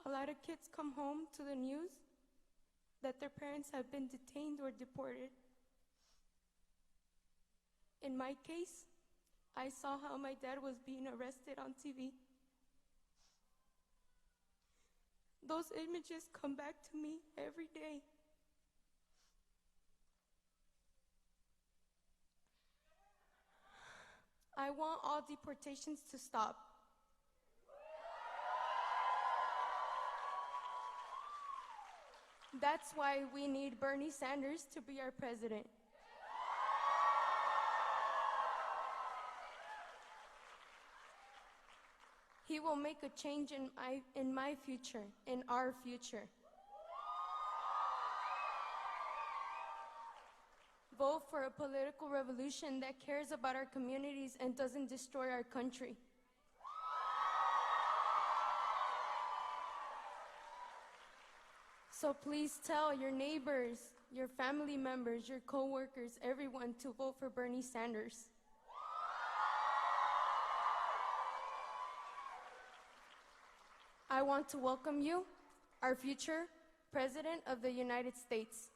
A lot of kids come home to the news that their parents have been detained or deported. In my case, I saw how my dad was being arrested on TV. Those images come back to me every day. I want all deportations to stop. That's why we need Bernie Sanders to be our president. He will make a change in my future, in our future. Vote for a political revolution that cares about our communities and doesn't destroy our country. So please tell your neighbors, your family members, your coworkers, everyone to vote for Bernie Sanders. I want to welcome you, our future President of the United States.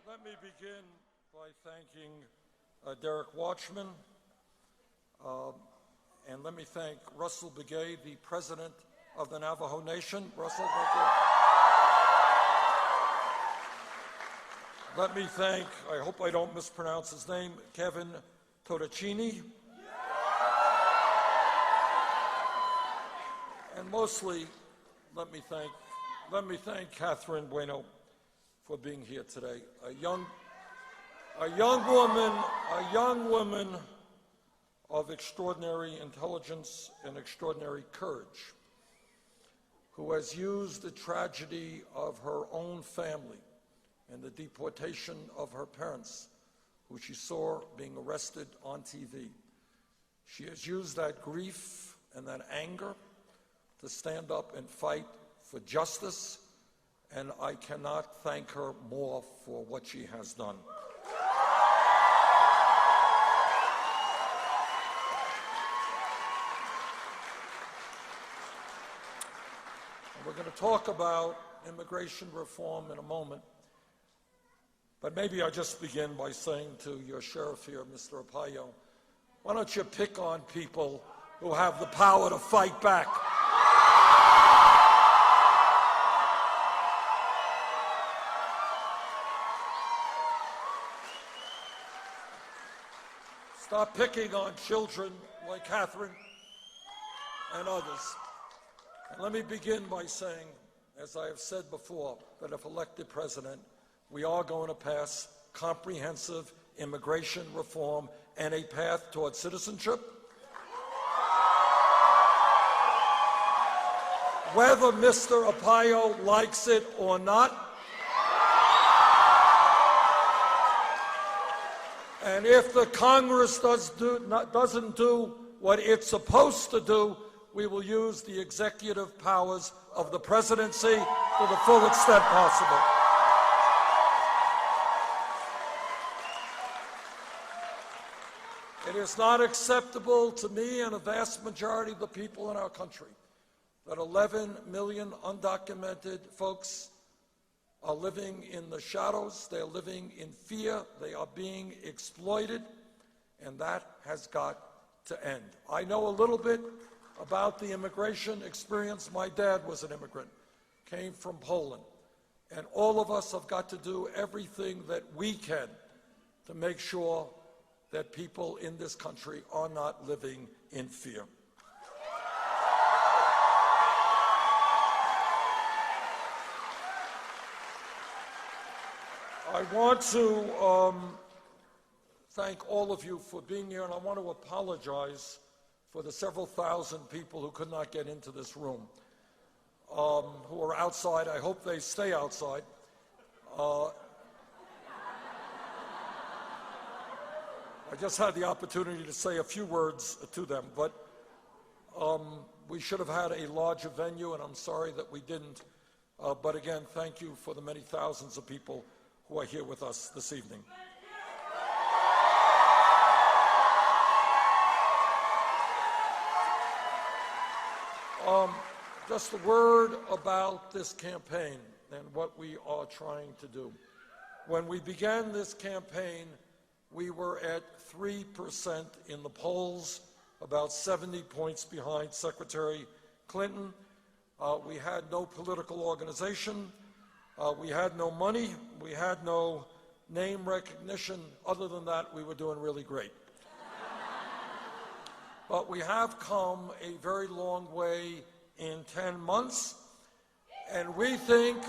Let me begin by thanking Derek Watchman, and let me thank Russell Begay, the President of the Navajo Nation. Russell, thank you. Let me thank, I hope I don't mispronounce his name, Kevin Totacini. And mostly, let me thank Catherine Bueno for being here today. A young woman of extraordinary intelligence and extraordinary courage, who has used the tragedy of her own family and the deportation of her parents, who she saw being arrested on TV. She has used that grief and that anger to stand up and fight for justice, and I cannot thank her more for what she has done. We're going to talk about immigration reform in a moment, but maybe I'll just begin by saying to your sheriff here, Mr. Arpaio, why don't you pick on people who have the power to fight back? Stop picking on children like Catherine and others. And let me begin by saying, as I have said before, that if elected president, we are going to pass comprehensive immigration reform and a path towards citizenship. Whether Mr. Arpaio likes it or not, and if the Congress doesn't do what it's supposed to do, we will use the executive powers of the presidency to the full extent possible. It is not acceptable to me and a vast majority of the people in our country that 11 million undocumented folks are living in the shadows, they're living in fear, they are being exploited, and that has got to end. I know a little bit about the immigration experience. My dad was an immigrant, came from Poland, and all of us have got to do everything that we can to make sure that people in this country are not living in fear. I want to thank all of you for being here, and I want to apologize for the several thousand people who could not get into this room, who are outside. I hope they stay outside. I just had the opportunity to say a few words to them, but we should have had a larger venue, and I'm sorry that we didn't. But again, thank you for the many thousands of people who are here with us this evening. Just a word about this campaign and what we are trying to do. When we began this campaign, we were at 3% in the polls, about 70 points behind Secretary Clinton. We had no political organization. We had no money. We had no name recognition. Other than that, we were doing really great. But we have come a very long way in 10 months, and we think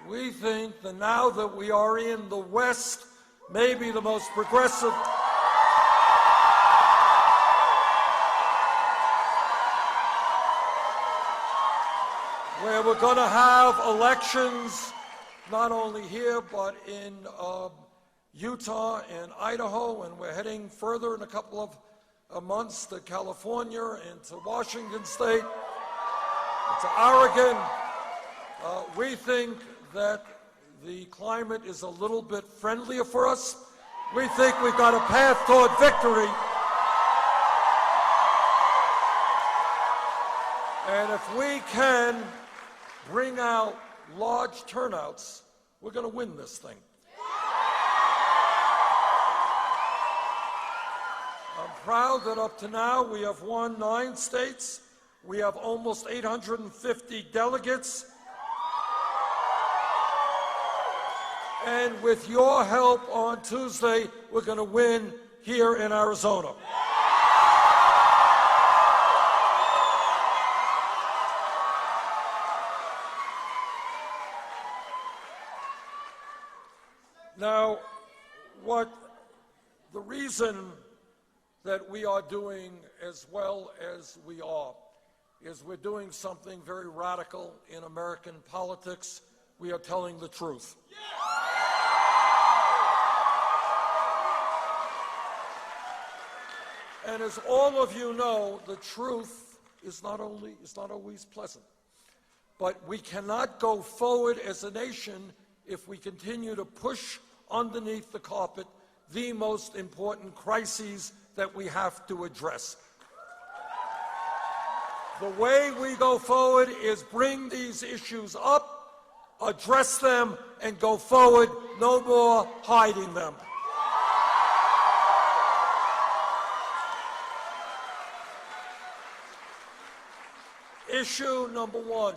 that now that we are in the West, maybe the most progressive where we're going to have elections not only here but in Utah and Idaho, and we're heading further in a couple of months to California and to Washington State, to Oregon. We think that the climate is a little bit friendlier for us. We think we've got a path toward victory. And if we can bring out large turnouts, we're going to win this thing. I'm proud that up to now we have won 9 states. We have almost 850 delegates. And with your help on Tuesday, we're going to win here in Arizona. Now, the reason that we are doing as well as we are is we're doing something very radical in American politics. We are telling the truth. And as all of you know, the truth is not always pleasant. But we cannot go forward as a nation if we continue to push underneath the carpet the most important crises that we have to address. The way we go forward is bring these issues up, address them, and go forward, no more hiding them. Issue number 1,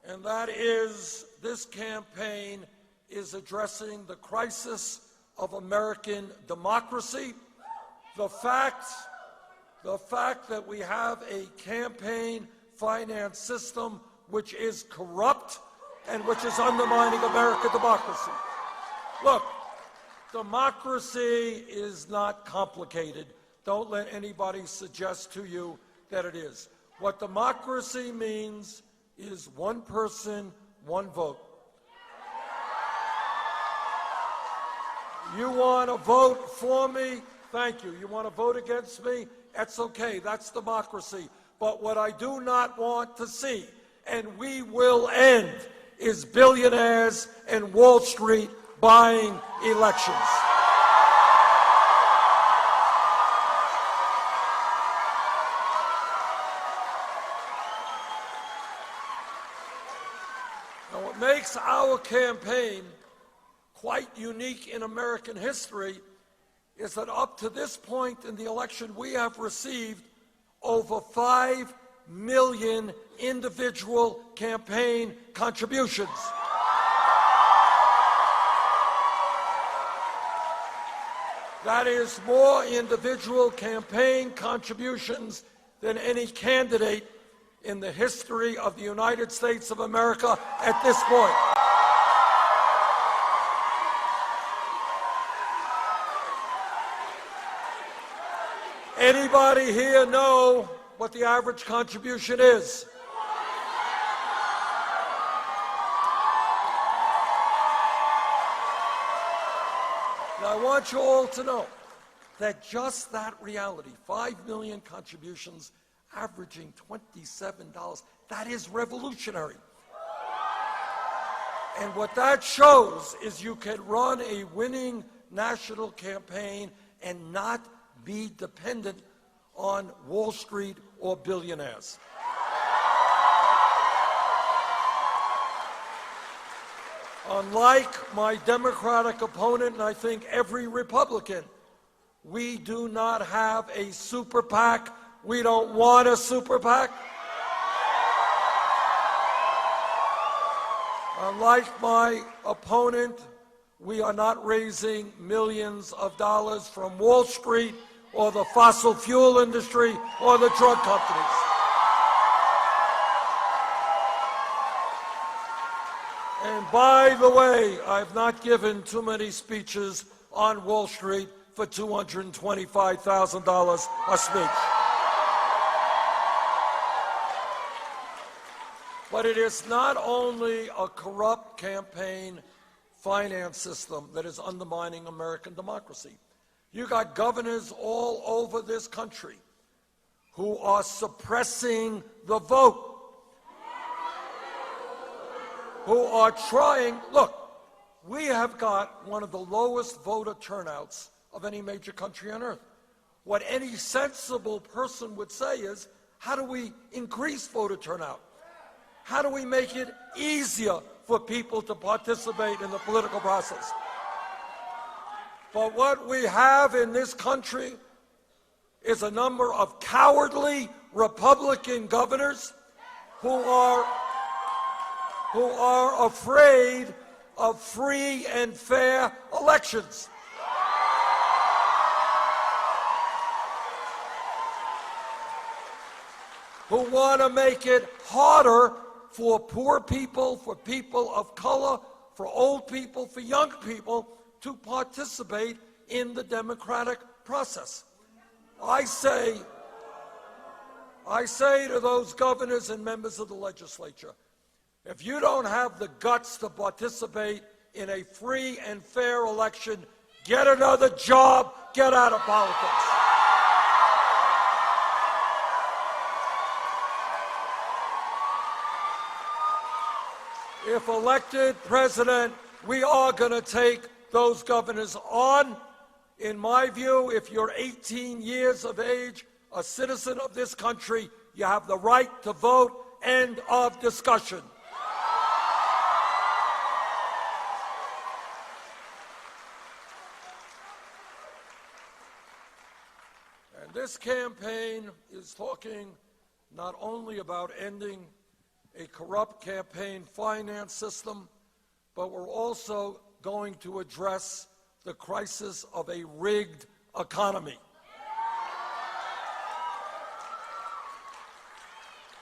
and that is this campaign is addressing the crisis of American democracy. The fact that we have a campaign finance system which is corrupt and which is undermining American democracy. Look, democracy is not complicated. Don't let anybody suggest to you that it is. What democracy means is one person, one vote. You want to vote for me? Thank you. You want to vote against me? That's okay. That's democracy. But what I do not want to see, and we will end, is billionaires and Wall Street buying elections. Now, what makes our campaign quite unique in American history is that up to this point in the election, we have received over 5 million individual campaign contributions. That is more individual campaign contributions than any candidate in the history of the United States of America at this point. Anybody here know what the average contribution is? Now, I want you all to know that just that reality, 5 million contributions averaging $27, that is revolutionary. And what that shows is you can run a winning national campaign and not be dependent on Wall Street or billionaires. Unlike my Democratic opponent, and I think every Republican, we do not have a super PAC. We don't want a super PAC. Unlike my opponent, we are not raising millions of dollars from Wall Street or the fossil fuel industry or the drug companies. And by the way, I've not given too many speeches on Wall Street for $225,000 a speech. But it is not only a corrupt campaign finance system that is undermining American democracy. You got governors all over this country who are suppressing the vote, who are trying. Look, we have got one of the lowest voter turnouts of any major country on earth. What any sensible person would say is, how do we increase voter turnout? How do we make it easier for people to participate in the political process? But what we have in this country is a number of cowardly Republican governors who are afraid of free and fair elections. Who want to make it harder for poor people, for people of color, for old people, for young people to participate in the democratic process. I say to those governors and members of the legislature, if you don't have the guts to participate in a free and fair election, get another job, get out of politics. If elected president, we are going to take those governors on. In my view, if you're 18 years of age, a citizen of this country, you have the right to vote. End of discussion. And this campaign is talking not only about ending a corrupt campaign finance system, but we're also going to address the crisis of a rigged economy.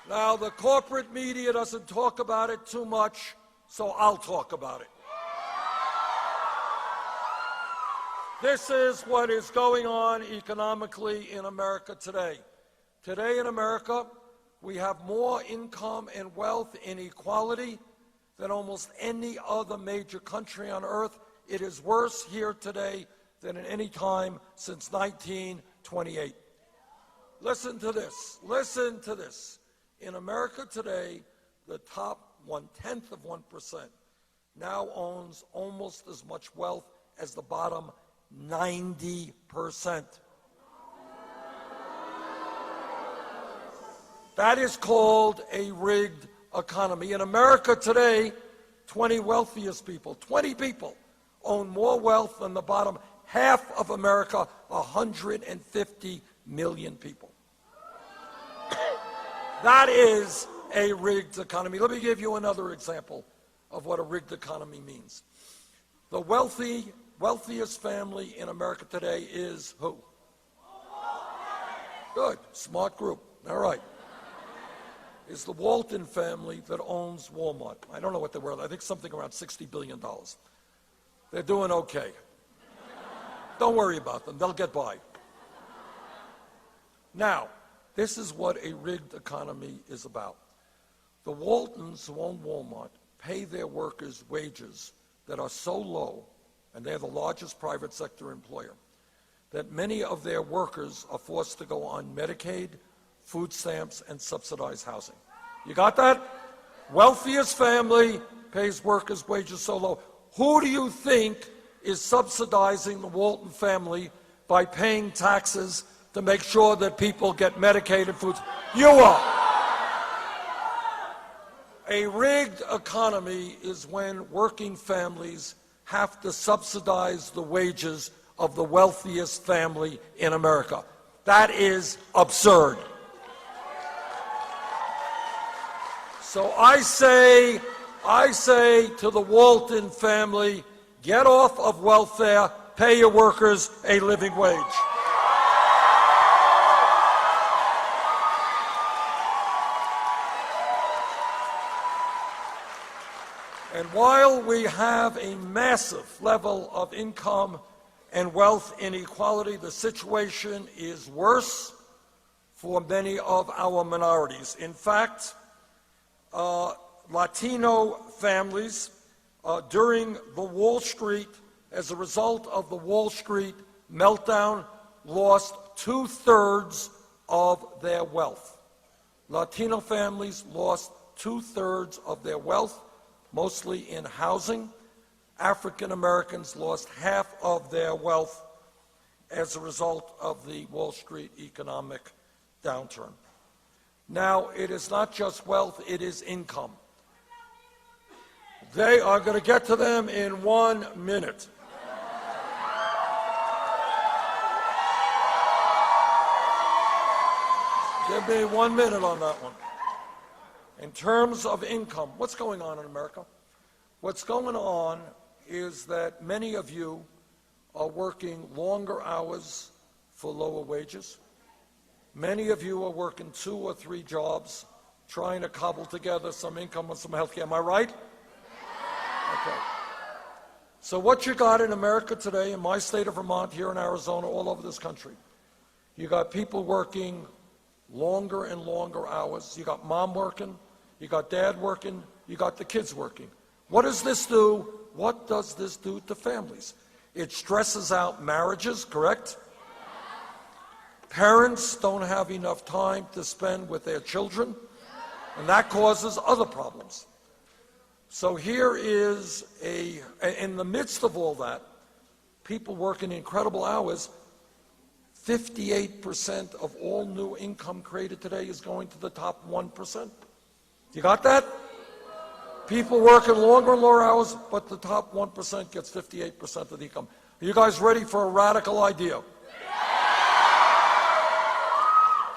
Now, the corporate media doesn't talk about it too much, so I'll talk about it. This is what is going on economically in America today. Today in America, we have more income and wealth inequality than almost any other major country on earth. It is worse here today than at any time since 1928. Listen to this. Listen to this. In America today, the top 1/10 of 1% now owns almost as much wealth as the bottom 90%. That is called a rigged economy. In America today, 20 wealthiest people, 20 people, own more wealth than the bottom half of America, 150 million people. That is a rigged economy. Let me give you another example of what a rigged economy means. The wealthiest family in America today is who? Good, smart group. All right. Is the Walton family that owns Walmart. I don't know what they're worth. I think something around $60 billion. They're doing okay. Don't worry about them. They'll get by. Now, this is what a rigged economy is about. The Waltons, who own Walmart, pay their workers wages that are so low, and they're the largest private sector employer, that many of their workers are forced to go on Medicaid, food stamps, and subsidized housing. You got that? Wealthiest family pays workers' wages so low. Who do you think is subsidizing the Walton family by paying taxes to make sure that people get Medicaid and food? You are. A rigged economy is when working families have to subsidize the wages of the wealthiest family in America. That is absurd. So I say to the Walton family, get off of welfare, pay your workers a living wage. And while we have a massive level of income and wealth inequality, the situation is worse for many of our minorities. In fact, Latino families during the Wall Street, as a result of the Wall Street meltdown, lost 2/3 of their wealth. Latino families lost 2/3 of their wealth, mostly in housing. African Americans lost half of their wealth as a result of the Wall Street economic downturn. Now, it is not just wealth, it is income. They are going to get to them in 1 minute. Give me 1 minute on that one. In terms of income, what's going on in America? What's going on is that many of you are working longer hours for lower wages. Many of you are working 2 or 3 jobs, trying to cobble together some income and some health care. Am I right? Okay. So what you got in America today, in my state of Vermont, here in Arizona, all over this country, you got people working longer and longer hours. You got mom working, you got dad working, you got the kids working. What does this do? What does this do to families? It stresses out marriages, correct? Parents don't have enough time to spend with their children, and that causes other problems. So here is in the midst of all that, people working incredible hours, 58% of all new income created today is going to the top 1%. You got that? People working longer and longer hours, but the top 1% gets 58% of the income. Are you guys ready for a radical idea?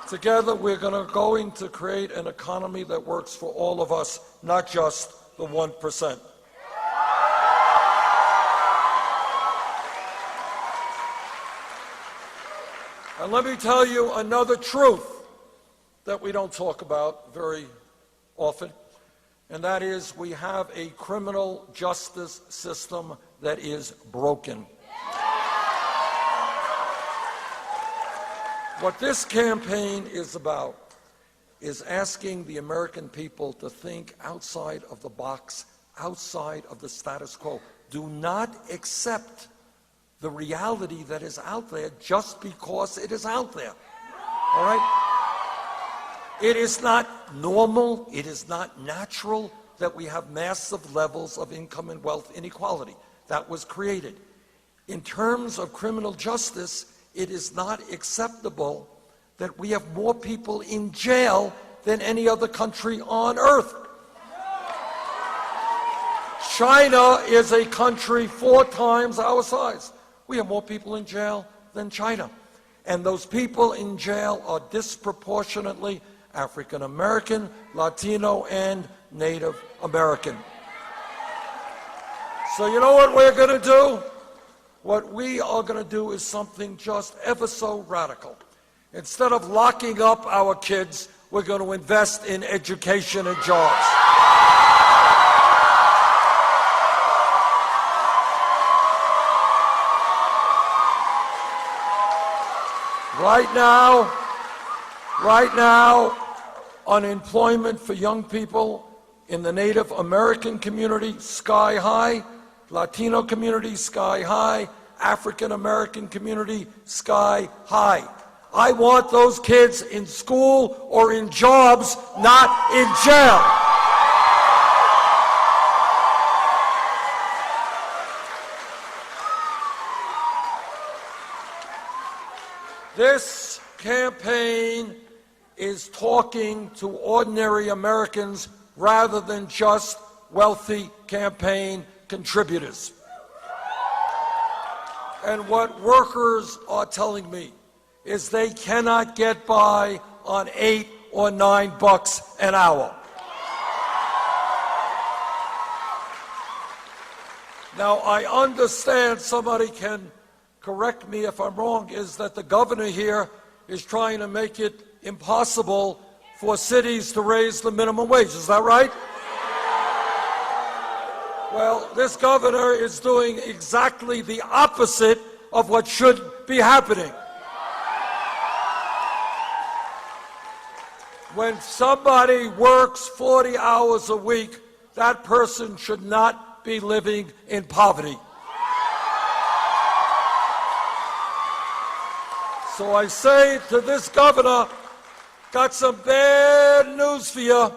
Together, we're going to create an economy that works for all of us, not just the 1%. And let me tell you another truth that we don't talk about very often, and that is we have a criminal justice system that is broken. What this campaign is about is asking the American people to think outside of the box, outside of the status quo. Do not accept the reality that is out there just because it is out there. All right? It is not normal, it is not natural that we have massive levels of income and wealth inequality. That was created. In terms of criminal justice, it is not acceptable that we have more people in jail than any other country on earth. China is a country 4 times our size. We have more people in jail than China. And those people in jail are disproportionately African American, Latino, and Native American. So you know what we're going to do? What we are going to do is something just ever so radical. Instead of locking up our kids, we're going to invest in education and jobs. Right Right now, unemployment for young people in the Native American community, sky high. Latino community, sky high. African American community, sky high. I want those kids in school or in jobs, not in jail. This campaign is talking to ordinary Americans rather than just wealthy campaign contributors. And what workers are telling me is they cannot get by on $8 or $9 an hour. Now, I understand, somebody can correct me if I'm wrong, is that the governor here is trying to make it impossible for cities to raise the minimum wage. Is that right? Well, this governor is doing exactly the opposite of what should be happening. When somebody works 40 hours a week, that person should not be living in poverty. So I say to this governor, got some bad news for you.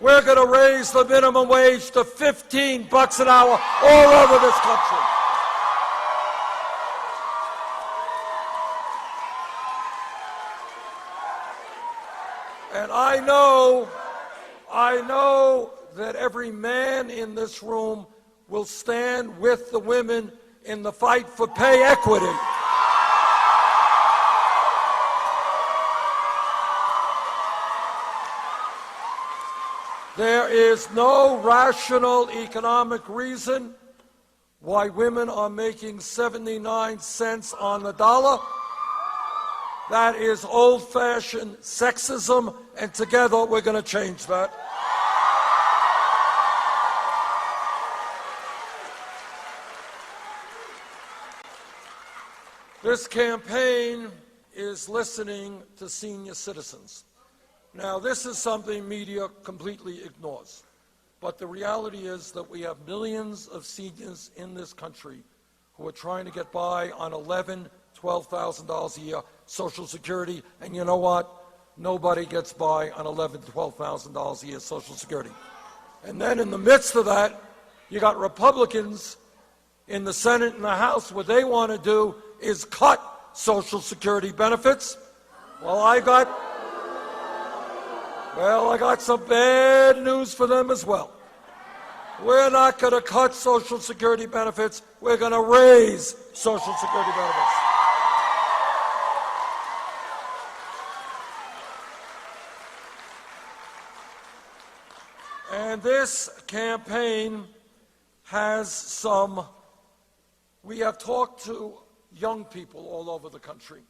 We're going to raise the minimum wage to $15 an hour all over this country. And I know that every man in this room will stand with the women in the fight for pay equity. There is no rational economic reason why women are making 79 cents on the dollar. That is old-fashioned sexism, and together we're going to change that. This campaign is listening to senior citizens. Now, this is something media completely ignores. But the reality is that we have millions of seniors in this country who are trying to get by on $11,000, $12,000 a year Social Security. And you know what? Nobody gets by on $11,000, $12,000 a year Social Security. And then in the midst of that, you got Republicans in the Senate and the House. What they want to do is cut Social Security benefits. Well, I got some bad news for them as well. We're not going to cut Social Security benefits. We're going to raise Social Security benefits. And this campaign has some, we have talked to young people all over the country.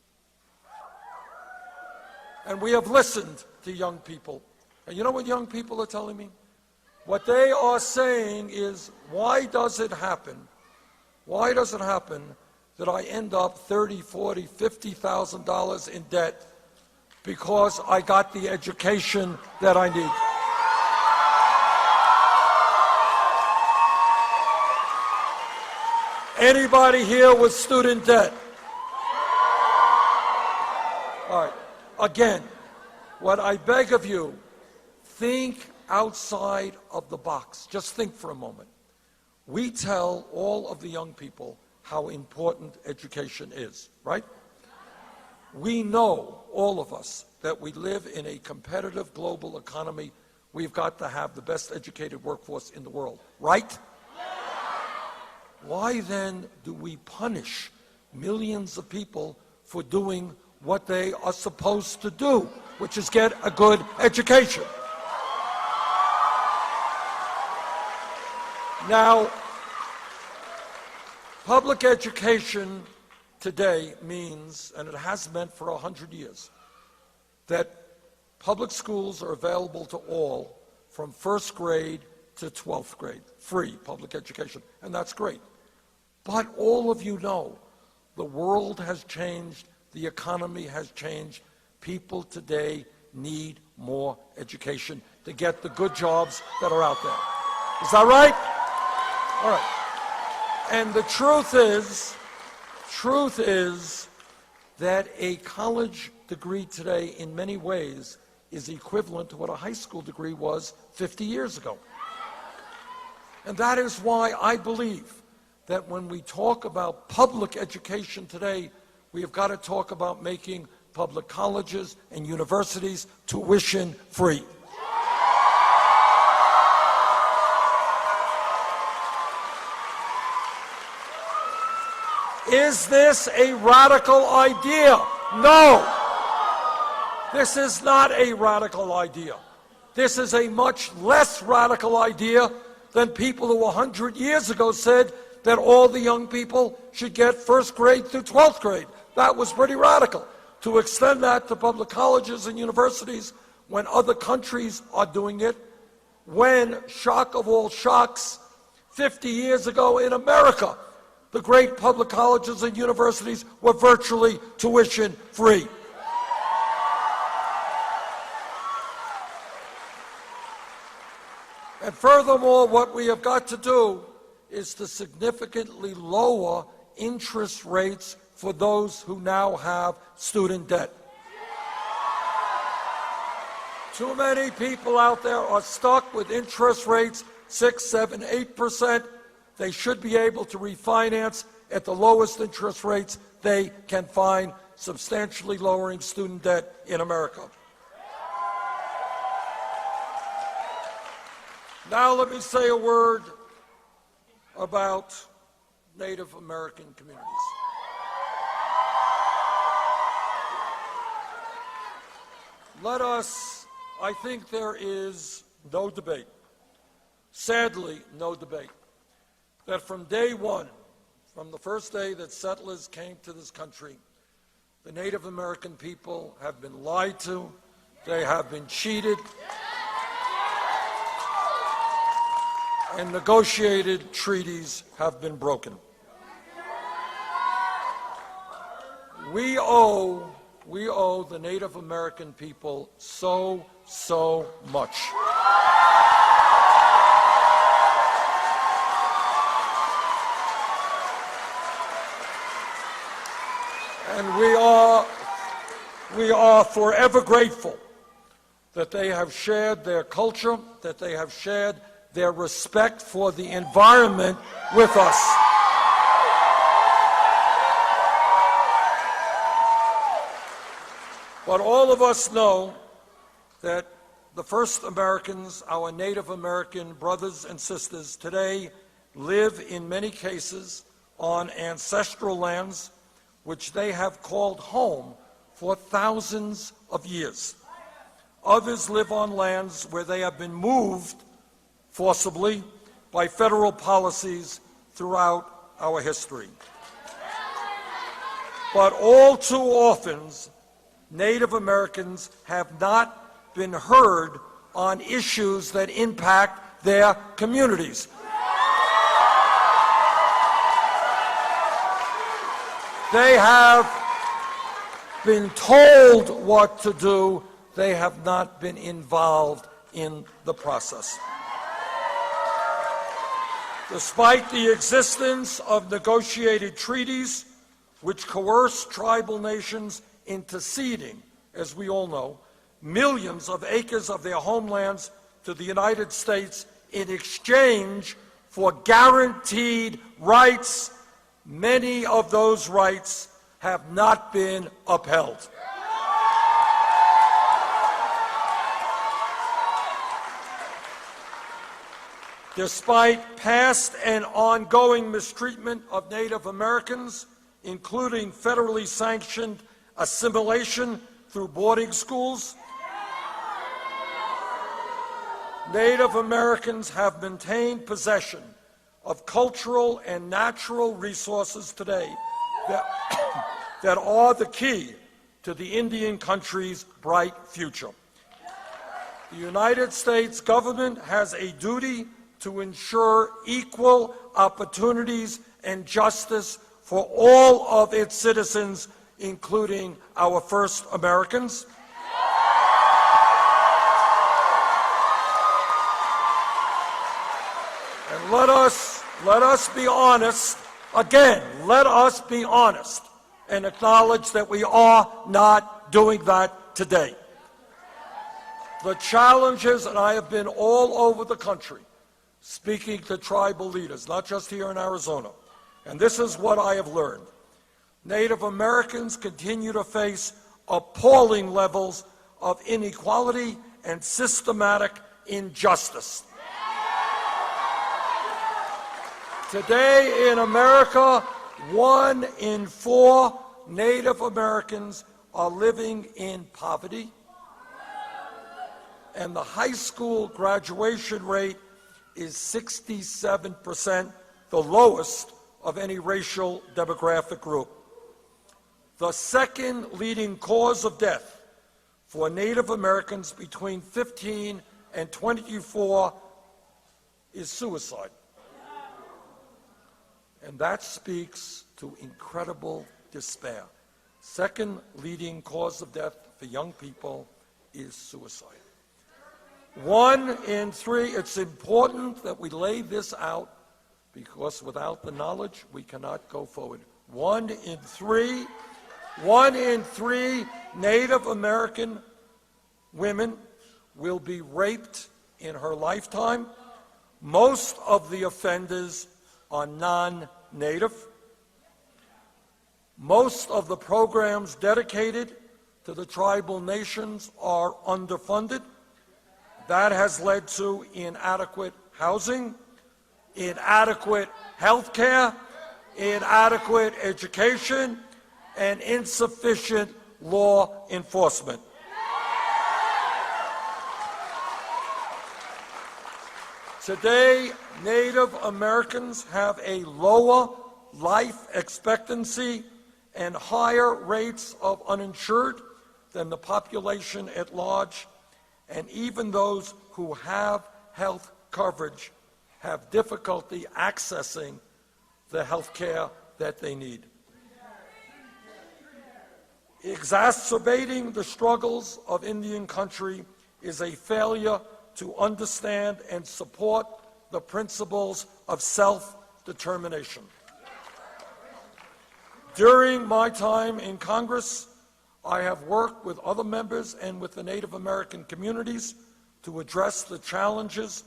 And we have listened to young people. And you know what young people are telling me? What they are saying is, why does it happen? Why does it happen that I end up $30,000, $40,000, $50,000 in debt because I got the education that I need? Anybody here with student debt? All right. Again, what I beg of you, think outside of the box. Just think for a moment. We tell all of the young people how important education is, right? We know, all of us, that we live in a competitive global economy. We've got to have the best educated workforce in the world, right? Why then do we punish millions of people for doing what they are supposed to do, which is get a good education? Now, public education today means, and it has meant for 100 years, that public schools are available to all from first grade to 12th grade, free public education, and that's great. But all of you know, the world has changed, the economy has changed, People today need more education to get the good jobs that are out there. Is that right? All right. And the truth is that a college degree today, in many ways, is equivalent to what a high school degree was 50 years ago. And that is why I believe that when we talk about public education today, we have got to talk about making public colleges and universities tuition free. Is this a radical idea? No. This is not a radical idea. This is a much less radical idea than people who 100 years ago said that all the young people should get first grade through 12th grade. That was pretty radical. To extend that to public colleges and universities when other countries are doing it, when, shock of all shocks, 50 years ago in America, the great public colleges and universities were virtually tuition free. And furthermore, what we have got to do is to significantly lower interest rates for those who now have student debt. Too many people out there are stuck with interest rates 6, 7, 8%. They should be able to refinance at the lowest interest rates they can find, substantially lowering student debt in America. Now let me say a word about Native American communities. I think there is no debate, sadly no debate, that from day one, from the first day that settlers came to this country, the Native American people have been lied to, they have been cheated, and negotiated treaties have been broken. We owe the Native American people so much. And we are forever grateful that they have shared their culture, that they have shared their respect for the environment with us. But all of us know that the first Americans, our Native American brothers and sisters, today live in many cases on ancestral lands which they have called home for thousands of years. Others live on lands where they have been moved forcibly by federal policies throughout our history. But all too often, Native Americans have not been heard on issues that impact their communities. They have been told what to do. They have not been involved in the process. Despite the existence of negotiated treaties which coerce tribal nations into ceding, as we all know, millions of acres of their homelands to the United States in exchange for guaranteed rights, many of those rights have not been upheld. Despite past and ongoing mistreatment of Native Americans, including federally sanctioned assimilation through boarding schools, Native Americans have maintained possession of cultural and natural resources today that are the key to the Indian country's bright future. The United States government has a duty to ensure equal opportunities and justice for all of its citizens including our first Americans. And let us be honest, again, let us be honest and acknowledge that we are not doing that today. The challenges, and I have been all over the country speaking to tribal leaders, not just here in Arizona, and this is what I have learned. Native Americans continue to face appalling levels of inequality and systematic injustice. Today in America, 1 in 4 Native Americans are living in poverty, and the high school graduation rate is 67%, the lowest of any racial demographic group. The second leading cause of death for Native Americans between 15 and 24 is suicide. And that speaks to incredible despair. Second leading cause of death for young people is suicide. 1 in 3, it's important that we lay this out because without the knowledge, we cannot go forward. 1 in 3 Native American women will be raped in her lifetime. Most of the offenders are non-Native. Most of the programs dedicated to the tribal nations are underfunded. That has led to inadequate housing, inadequate health care, inadequate education, and insufficient law enforcement. Today, Native Americans have a lower life expectancy and higher rates of uninsured than the population at large, and even those who have health coverage have difficulty accessing the health care that they need. Exacerbating the struggles of Indian country is a failure to understand and support the principles of self-determination. During my time in Congress, I have worked with other members and with the Native American communities to address the challenges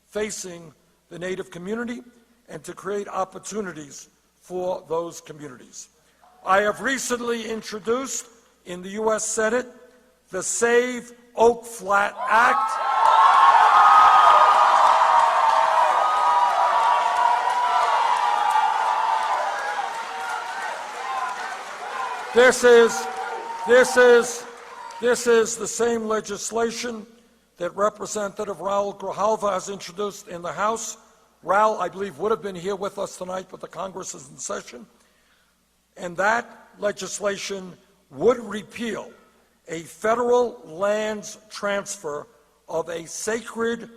facing the Native community and to create opportunities for those communities. I have recently introduced in the U.S. Senate the Save Oak Flat Act. This is the same legislation that Representative Raul Grijalva has introduced in the House. Raul, I believe, would have been here with us tonight, but the Congress is in session. And that legislation would repeal a federal lands transfer of a sacred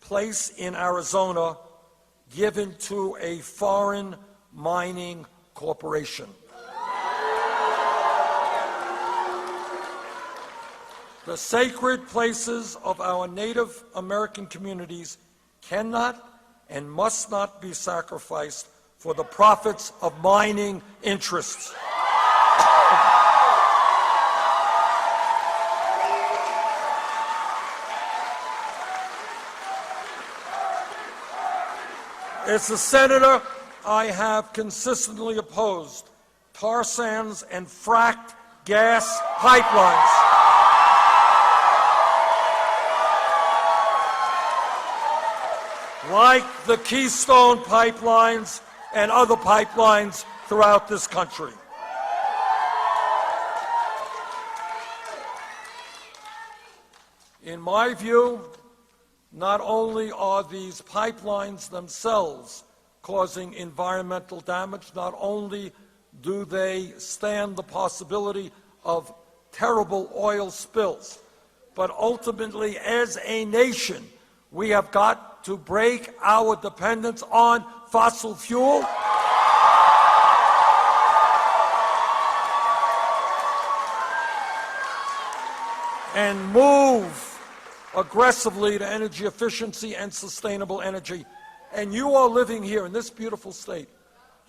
place in Arizona given to a foreign mining corporation. The sacred places of our Native American communities cannot and must not be sacrificed for the profits of mining interests. As a senator, I have consistently opposed tar sands and fracked gas pipelines. Like the Keystone pipelines and other pipelines throughout this country. In my view, not only are these pipelines themselves causing environmental damage, not only do they stand the possibility of terrible oil spills, but ultimately, as a nation, we have got to break our dependence on fossil fuel. and move aggressively to energy efficiency and sustainable energy. And you are living here in this beautiful state.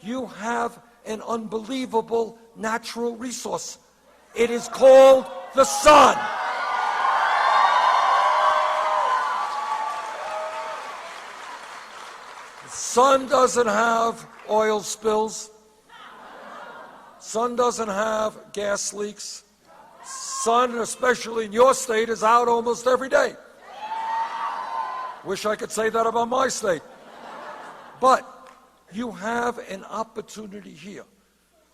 You have an unbelievable natural resource. It is called the sun. The sun doesn't have oil spills. Sun doesn't have gas leaks. Sun, especially in your state, is out almost every day. Wish I could say that about my state. But you have an opportunity here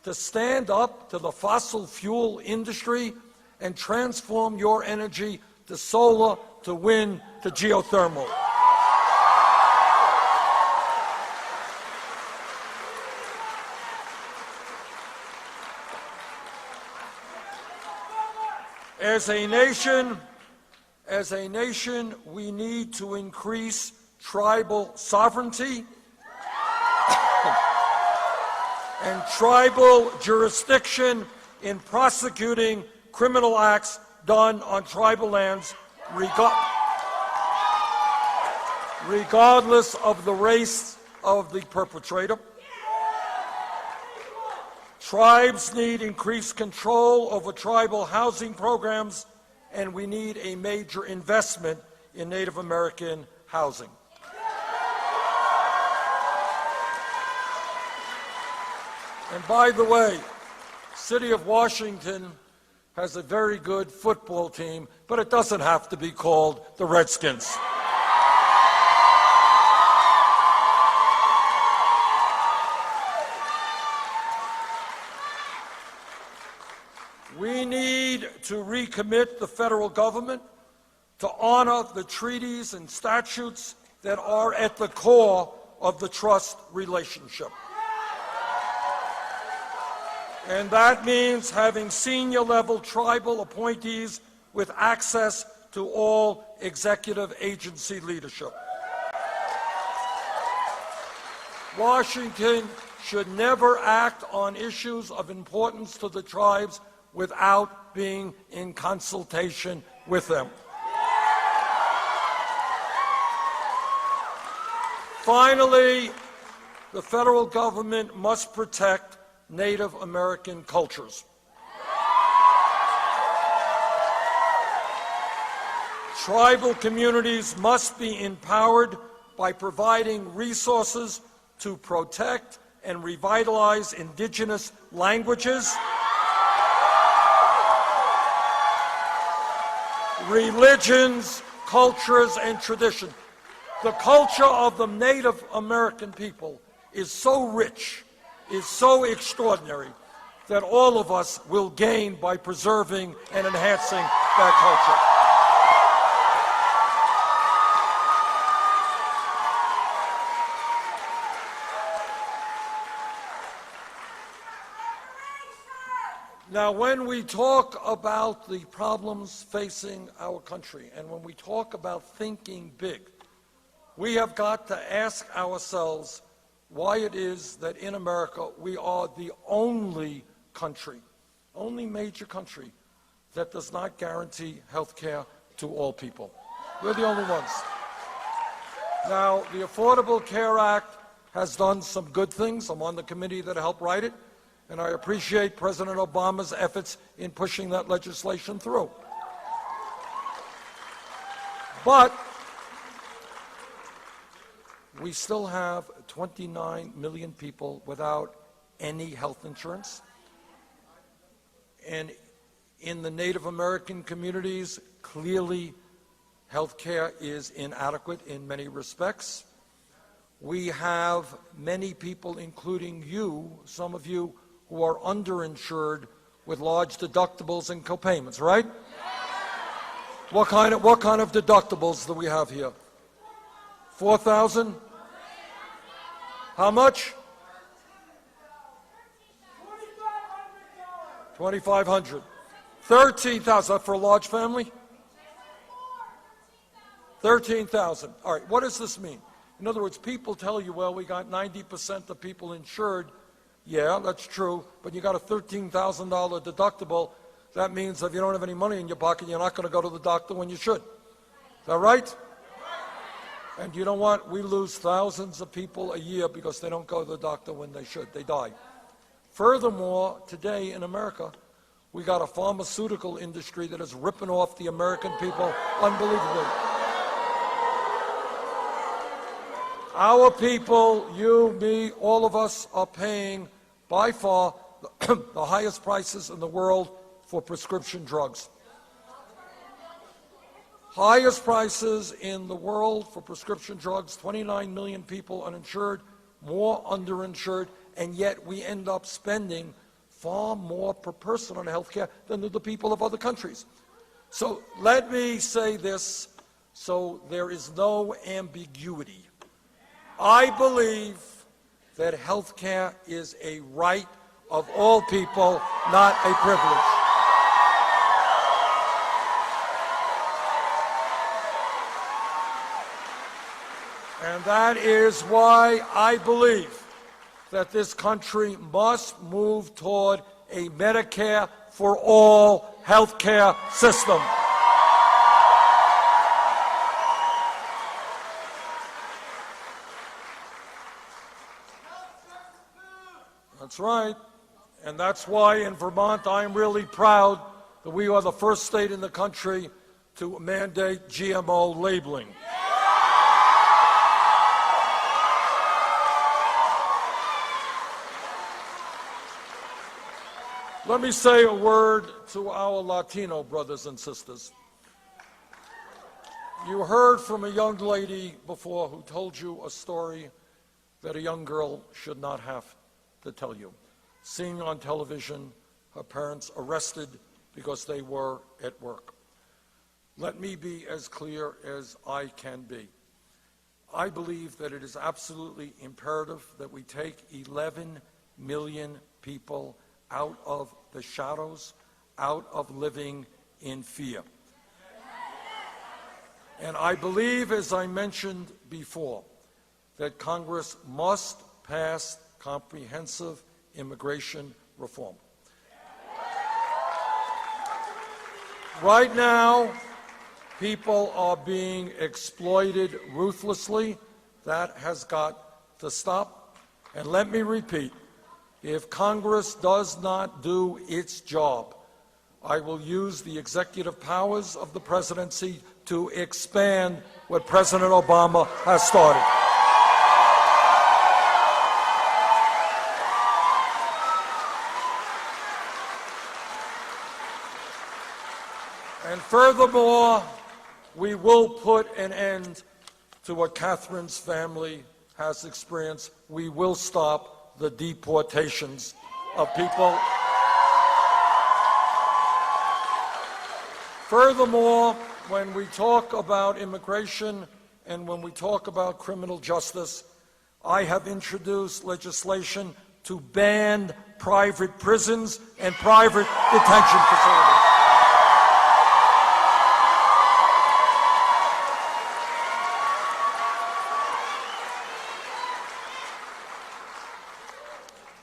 to stand up to the fossil fuel industry and transform your energy to solar, to wind, to geothermal. As a nation, we need to increase tribal sovereignty and tribal jurisdiction in prosecuting criminal acts done on tribal lands, regardless of the race of the perpetrator. Tribes need increased control over tribal housing programs, and we need a major investment in Native American housing. And by the way, City of Washington has a very good football team, but it doesn't have to be called the Redskins. We need to recommit the federal government to honor the treaties and statutes that are at the core of the trust relationship. And that means having senior-level tribal appointees with access to all executive agency leadership. Washington should never act on issues of importance to the tribes without being in consultation with them. Finally, the federal government must protect Native American cultures. Tribal communities must be empowered by providing resources to protect and revitalize indigenous languages, religions, cultures, and traditions. The culture of the Native American people is so rich, is so extraordinary, that all of us will gain by preserving and enhancing that culture. Now, when we talk about the problems facing our country, and when we talk about thinking big, we have got to ask ourselves why it is that in America we are the only country, only major country, that does not guarantee health care to all people. We're the only ones. Now, the Affordable Care Act has done some good things. I'm on the committee that helped write it. And I appreciate President Obama's efforts in pushing that legislation through. But we still have 29 million people without any health insurance. And in the Native American communities, clearly health care is inadequate in many respects. We have many people, including you, some of you, who are underinsured with large deductibles and copayments, right? What kind of deductibles do we have here? 4,000? How much? $2,500. 13,000 for a large family? 13,000. All right, what does this mean? In other words, people tell you, well, we got 90% of people insured. Yeah, that's true, but you got a $13,000 deductible. That means if you don't have any money in your pocket, you're not going to go to the doctor when you should. Is that right? And you know what? We lose thousands of people a year because they don't go to the doctor when they should. They die. Furthermore, today in America, we got a pharmaceutical industry that is ripping off the American people unbelievably. Our people, you, me, all of us are paying by far the highest prices in the world for prescription drugs. Highest prices in the world for prescription drugs, 29 million people uninsured, more underinsured, and yet we end up spending far more per person on health care than the people of other countries. So let me say this so there is no ambiguity. I believe that health care is a right of all people, not a privilege. And that is why I believe that this country must move toward a Medicare for all health care system. That's right. And that's why in Vermont I'm really proud that we are the first state in the country to mandate GMO labeling. Let me say a word to our Latino brothers and sisters. You heard from a young lady before who told you a story that a young girl should not have to tell you. Seeing on television her parents arrested because they were at work. Let me be as clear as I can be. I believe that it is absolutely imperative that we take 11 million people out of the shadows, out of living in fear. And I believe, as I mentioned before, that Congress must pass comprehensive immigration reform. Right now, people are being exploited ruthlessly. That has got to stop. And let me repeat, if Congress does not do its job, I will use the executive powers of the presidency to expand what President Obama has started. And furthermore, we will put an end to what Catherine's family has experienced. We will stop the deportations of people. Furthermore, when we talk about immigration and when we talk about criminal justice, I have introduced legislation to ban private prisons and private detention facilities.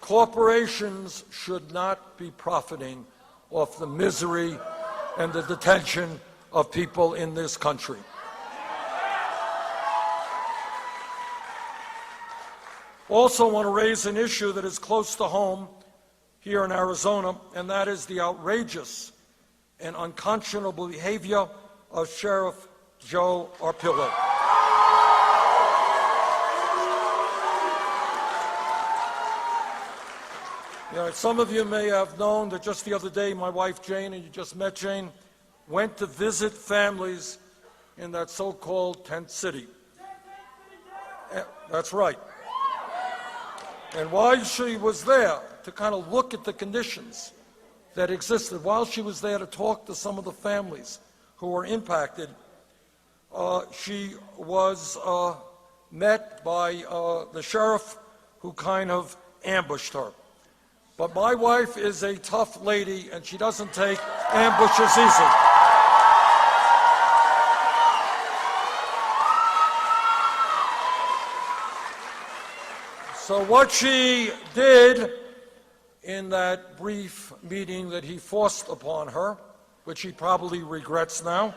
Corporations should not be profiting off the misery and the detention of people in this country. Also want to raise an issue that is close to home here in Arizona, and that is the outrageous and unconscionable behavior of Sheriff Joe Arpaio. You know, some of you may have known that just the other day, my wife Jane, and you just met Jane, went to visit families in that so-called tent city. That's right. And while she was there to kind of look at the conditions that existed, while she was there to talk to some of the families who were impacted, she was met by the sheriff who kind of ambushed her. But my wife is a tough lady, and she doesn't take ambushes easy. So what she did in that brief meeting that he forced upon her, which he probably regrets now,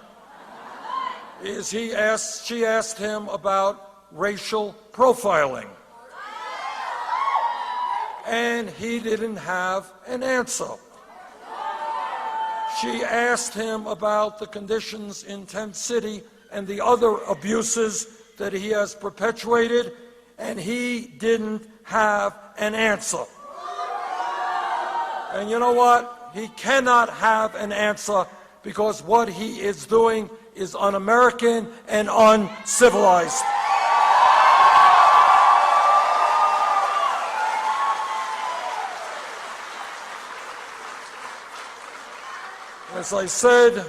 is she asked him about racial profiling. And he didn't have an answer. She asked him about the conditions in Tent City and the other abuses that he has perpetuated, and he didn't have an answer. And you know what? He cannot have an answer because what he is doing is un-American and uncivilized. As I said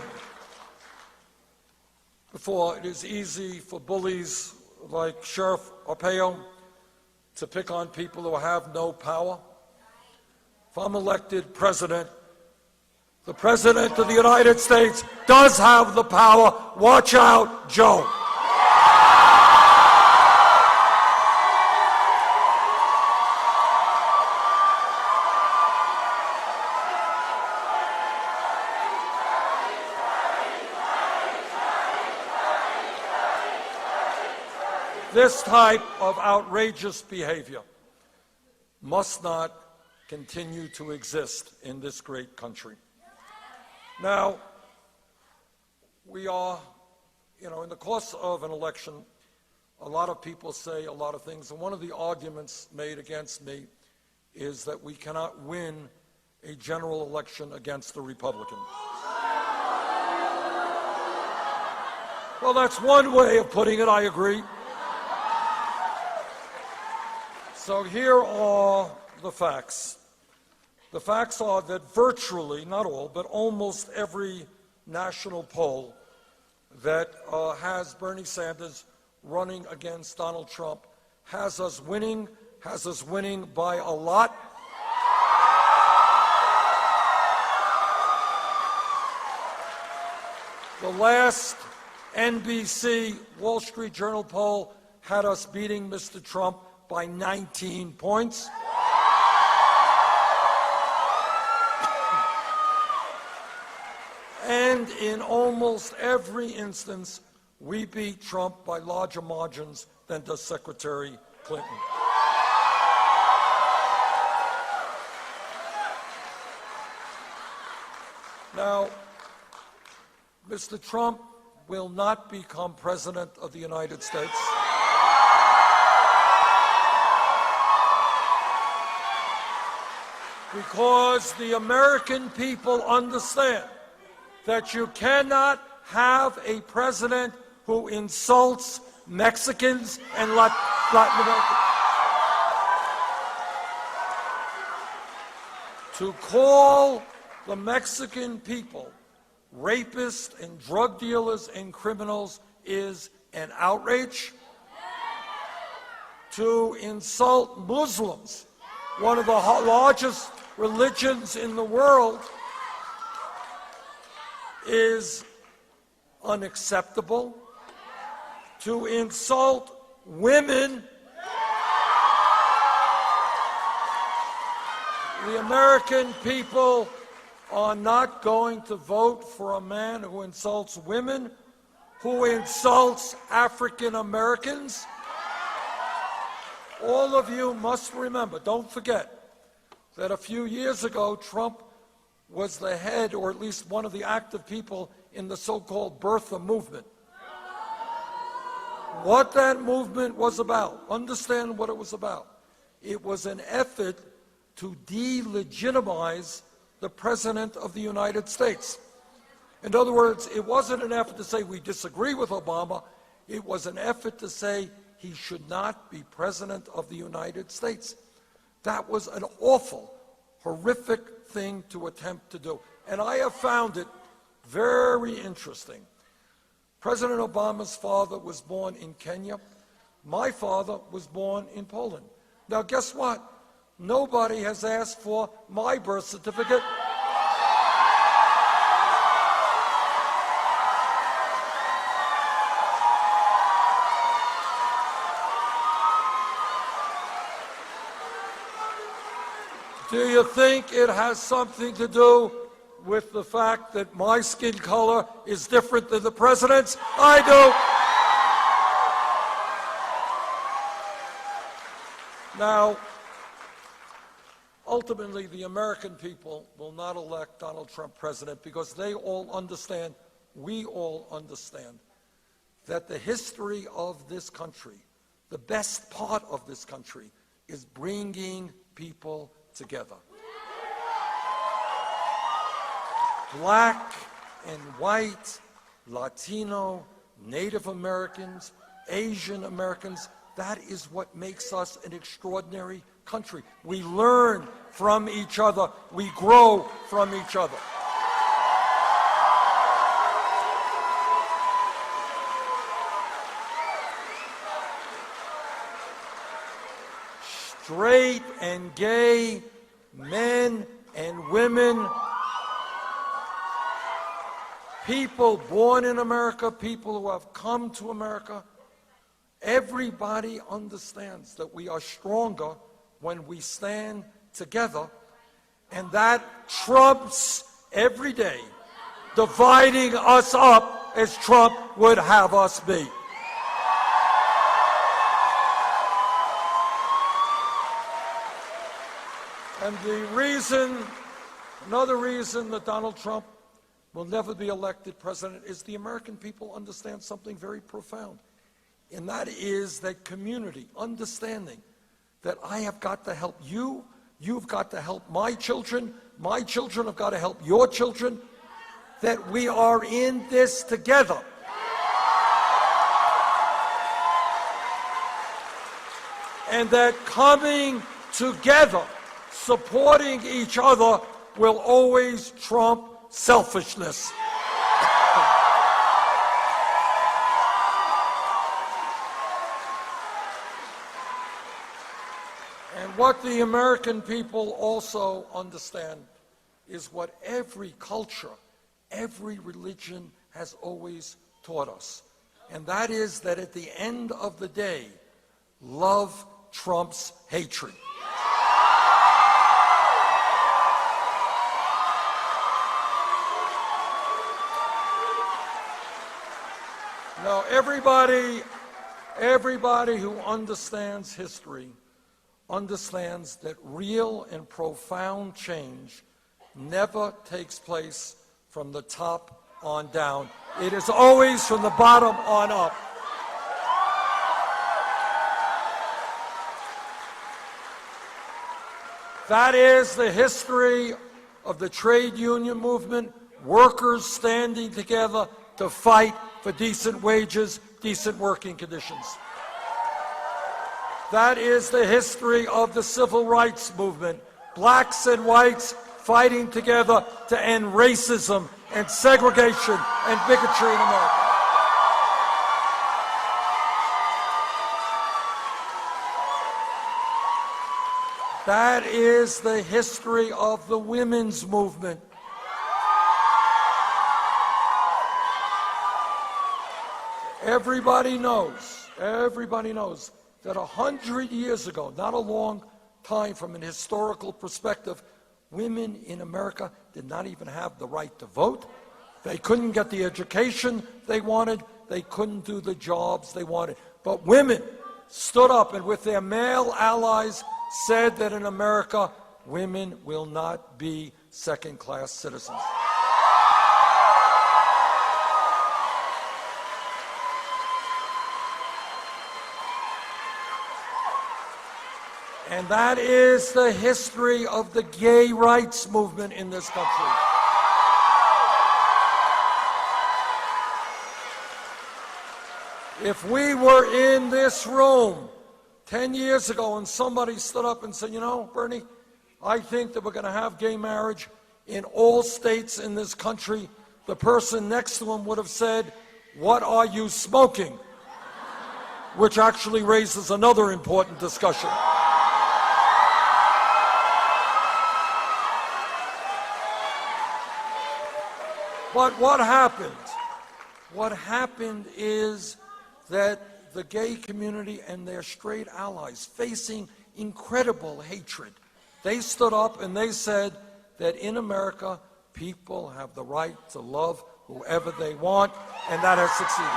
before, it is easy for bullies like Sheriff Arpaio to pick on people who have no power. If I'm elected president, the President of the United States does have the power. Watch out, Joe. This type of outrageous behavior must not continue to exist in this great country. Now, we are, in the course of an election, a lot of people say a lot of things, and one of the arguments made against me is that we cannot win a general election against the Republican. Well, that's one way of putting it, I agree. So here are the facts. The facts are that virtually, not all, but almost every national poll that has Bernie Sanders running against Donald Trump has us winning by a lot. The last NBC Wall Street Journal poll had us beating Mr. Trump by 19 points. And in almost every instance, we beat Trump by larger margins than does Secretary Clinton. Now, Mr. Trump will not become President of the United States. Because the American people understand that you cannot have a president who insults Mexicans and Latin Americans. To call the Mexican people rapists and drug dealers and criminals is an outrage. To insult Muslims, one of the largest religions in the world, is unacceptable. To insult women, the American people are not going to vote for a man who insults women, who insults African Americans. All of you must remember, don't forget, that a few years ago, Trump was the head, or at least one of the active people, in the so-called birther movement. What that movement was about, understand what it was about. It was an effort to delegitimize the President of the United States. In other words, it wasn't an effort to say we disagree with Obama. It was an effort to say he should not be President of the United States. That was an awful, horrific thing to attempt to do. And I have found it very interesting. President Obama's father was born in Kenya. My father was born in Poland. Now, guess what? Nobody has asked for my birth certificate. Do you think it has something to do with the fact that my skin color is different than the president's? I do. Now, ultimately, the American people will not elect Donald Trump president because they all understand, we all understand, that the history of this country, the best part of this country, is bringing people together. Black and white, Latino, Native Americans, Asian Americans, that is what makes us an extraordinary country. We learn from each other. We grow from each other. Straight and gay men and women, people born in America, people who have come to America, everybody understands that we are stronger when we stand together, and that trumps every day dividing us up as Trump would have us be. And another reason that Donald Trump will never be elected president is the American people understand something very profound. And that is that community, understanding that I have got to help you, you've got to help my children have got to help your children, that we are in this together. And that coming together, supporting each other, will always trump selfishness. And what the American people also understand is what every culture, every religion has always taught us. And that is that at the end of the day, love trumps hatred. Now, everybody who understands history understands that real and profound change never takes place from the top on down. It is always from the bottom on up. That is the history of the trade union movement, workers standing together to fight for decent wages, decent working conditions. That is the history of the civil rights movement, blacks and whites fighting together to end racism and segregation and bigotry in America. That is the history of the women's movement. Everybody knows that 100 years ago, not a long time from an historical perspective, women in America did not even have the right to vote. They couldn't get the education they wanted. They couldn't do the jobs they wanted. But women stood up and with their male allies said that in America, women will not be second-class citizens. And that is the history of the gay rights movement in this country. If we were in this room 10 years ago and somebody stood up and said, you know, Bernie, I think that we're going to have gay marriage in all states in this country, the person next to him would have said, what are you smoking? Which actually raises another important discussion. But what happened? What happened is that the gay community and their straight allies, facing incredible hatred They stood up and they said that in America, people have the right to love whoever they want, and that has succeeded.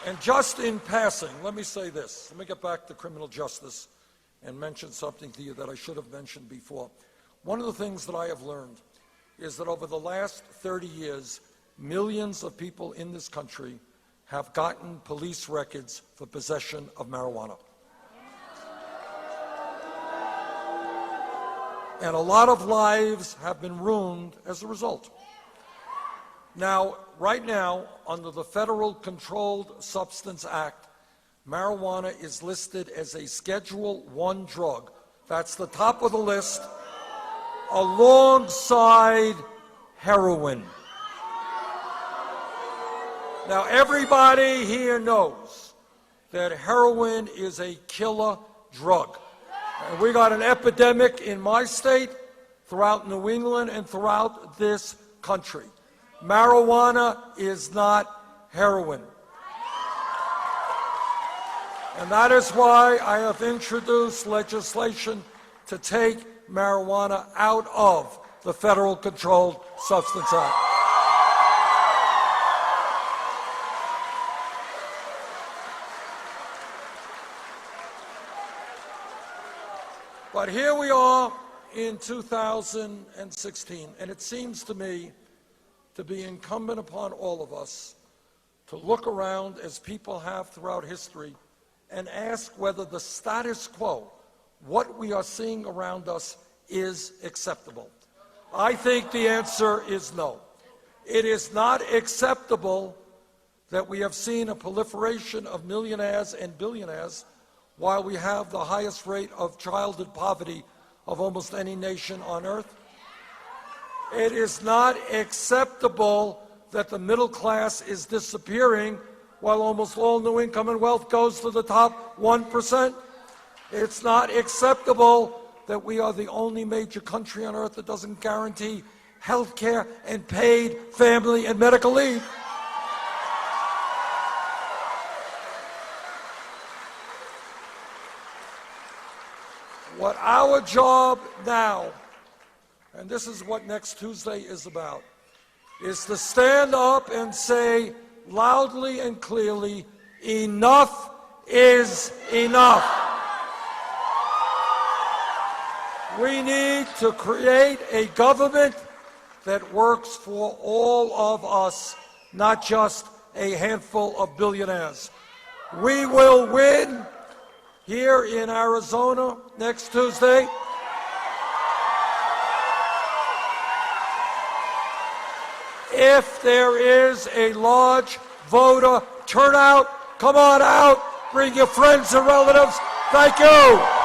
And just in passing, let me say this. Let me get back to criminal justice and mention something to you that I should have mentioned before. One of the things that I have learned is that over the last 30 years, millions of people in this country have gotten police records for possession of marijuana. And a lot of lives have been ruined as a result. Now, right now, under the Federal Controlled Substance Act, marijuana is listed as a Schedule I drug. That's the top of the list, alongside heroin. Now, everybody here knows that heroin is a killer drug. And we got an epidemic in my state, throughout New England, and throughout this country. Marijuana is not heroin. And that is why I have introduced legislation to take marijuana out of the Federal Controlled Substance Act. But here we are in 2016, and it seems to me to be incumbent upon all of us to look around, as people have throughout history, and ask whether the status quo, what we are seeing around us, is acceptable. I think the answer is no. It is not acceptable that we have seen a proliferation of millionaires and billionaires while we have the highest rate of childhood poverty of almost any nation on earth. It is not acceptable that the middle class is disappearing while almost all new income and wealth goes to the top 1%. It's not acceptable that we are the only major country on earth that doesn't guarantee health care and paid family and medical leave. What our job now, and this is what next Tuesday is about, is to stand up and say loudly and clearly, enough is enough. We need to create a government that works for all of us, not just a handful of billionaires. We will win here in Arizona next Tuesday. If there is a large voter turnout, come on out, bring your friends and relatives. Thank you.